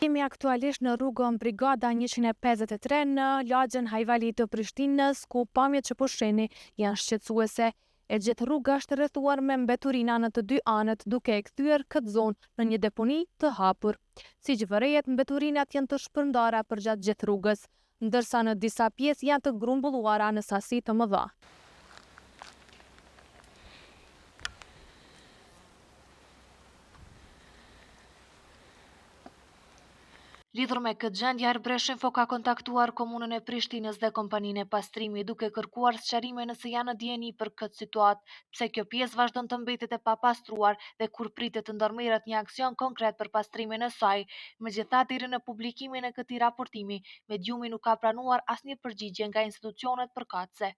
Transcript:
Jemi aktualisht në rrugën Brigada 153 në lagjen Hajvali të Prishtinës, ku pamjet që po shihni janë shqetësuese. E gjithë rruga është rrethuar me mbeturina në të dy anët, duke e kthyer këtë zonë në një deponi të hapur. Siç vërehet, mbeturinat janë të shpërndara përgjatë gjithë rrugës, ndërsa në disa pjesë janë të grumbulluara në sasi të mëdha. Lidhur me këtë gjendje, Arbreshinfo ka kontaktuar komunën e Prishtinës dhe kompaninë e pastrimit duke kërkuar sqarime nëse janë në dieni për këtë situatë, pse kjo pjesë vazhdon të mbetet e papastruar dhe kur pritet të ndërmerret një aksion konkret për pastrimin e saj. Megjithatë, deri në publikimin e këtij raportimi, mediumi nuk ka pranuar asnjë përgjigje nga institucionet përkatëse.